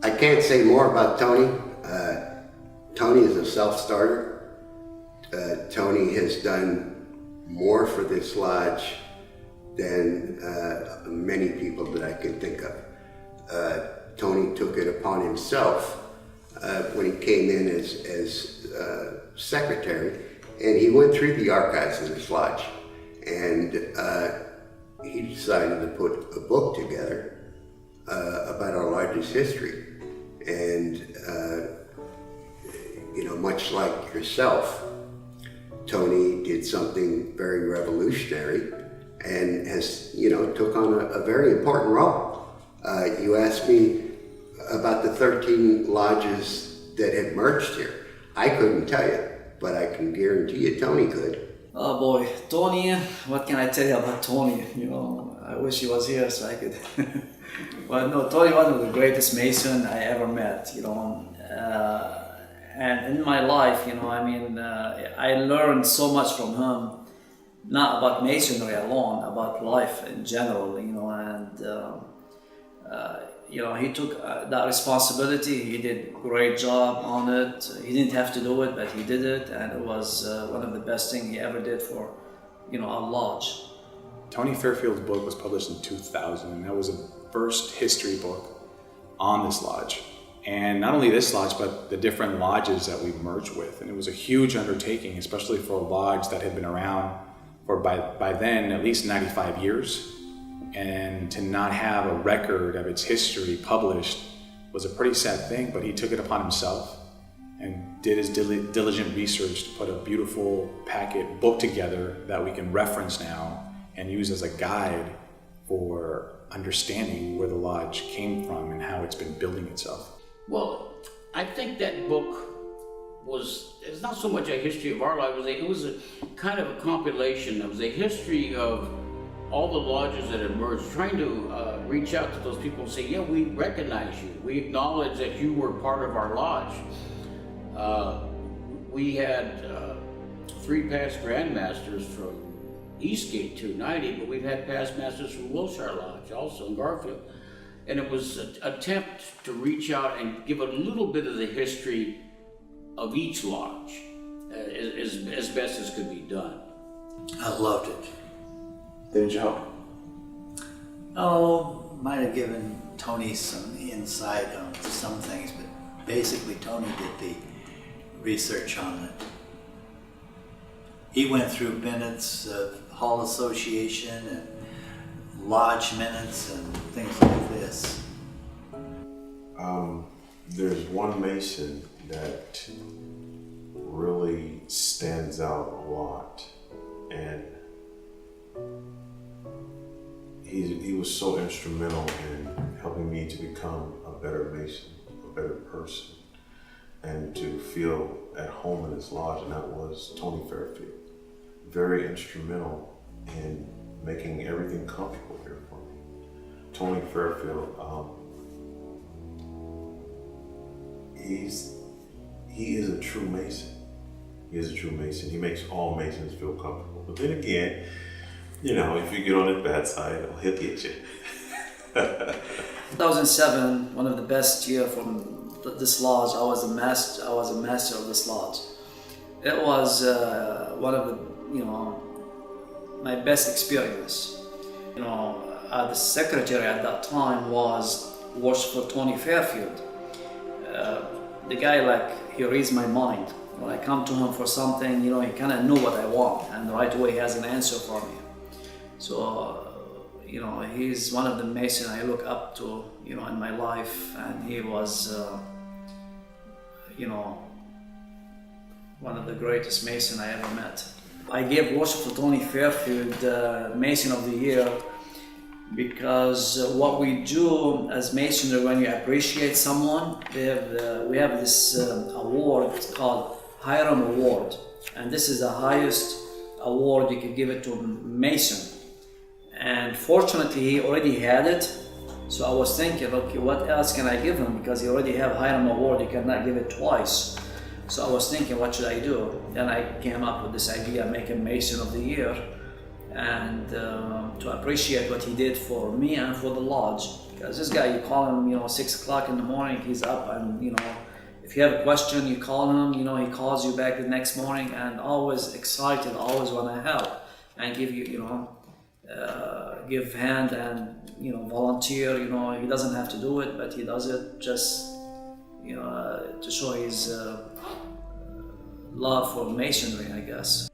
I can't say more about Tony. Tony is a self-starter. Tony has done more for this lodge than many people that I can think of. Tony took it upon himself when he came in as secretary, and he went through the archives of this lodge, and he decided to put a book together about our lodge's history. And you know, much like yourself, Tony did something very revolutionary and has, you know, took on a very important role. You asked me about the 13 lodges that had merged here. I couldn't tell you, but I can guarantee you Tony could. Oh boy, Tony, what can I tell you about Tony? You know, I wish he was here so I could. But no, Tony was one of the greatest Mason I ever met, you know. And in my life, you know, I mean, I learned so much from him, not about Masonry alone, about life in general, you know, and you know, he took that responsibility. He did a great job on it. He didn't have to do it, but he did it, and it was one of the best things he ever did for, you know, our lodge. Tony Fairfield's book was published in 2000, and that was the first history book on this lodge. And not only this lodge, but the different lodges that we merged with. And it was a huge undertaking, especially for a lodge that had been around for by then at least 95 years. And to not have a record of its history published was a pretty sad thing, but he took it upon himself and did his diligent research to put a beautiful book together that we can reference now and use as a guide for understanding where the lodge came from and how it's been building itself. Well, I think that book it's not so much a history of our life, it was a kind of a compilation. It was a history of all the lodges that emerged, trying to reach out to those people and say, yeah, we recognize you. We acknowledge that you were part of our lodge. We had 3 past grandmasters from Eastgate 290, but we've had past masters from Wilshire Lodge, also in Garfield. And it was an attempt to reach out and give a little bit of the history of each lodge as best as could be done. I loved it. Did you help? Oh, might have given Tony some insight on some things, but basically Tony did the research on it. He went through minutes of Hall Association and lodge minutes and things like this. There's one Mason that really stands out a lot, and he was so instrumental in helping me to become a better Mason, a better person, and to feel at home in his lodge, and that was Tony Fairfield. Very instrumental in making everything comfortable here for me. Tony Fairfield, he is a true Mason. He is a true Mason. He makes all Masons feel comfortable. But then again, you know, if you get on his bad side, he'll get you. 2007, one of the best years from this lodge. I was a master of this lodge. It was one of the, you know, my best experience. You know, the secretary at that time was Worshipful Tony Fairfield. The guy, like, he reads my mind. When I come to him for something, you know, he kind of knew what I want, and right away he has an answer for me. So, you know, he's one of the Masons I look up to, you know, in my life, and he was, you know, one of the greatest Masons I ever met. I gave Worshipful Tony Fairfield Mason of the Year because what we do as Masonry, when you appreciate someone, we have this award called Hiram Award, and this is the highest award you can give it to a Mason. And fortunately, he already had it, so I was thinking, okay, what else can I give him? Because he already have Hiram Award, you cannot give it twice. So I was thinking, what should I do? Then I came up with this idea, make him Mason of the Year, and to appreciate what he did for me and for the lodge. Because this guy, you call him, 6 o'clock in the morning, he's up, and if you have a question, you call him, he calls you back the next morning, and always excited, always want to help and give you, give hand and volunteer. He doesn't have to do it, but he does it just to show his love for masonry, I guess.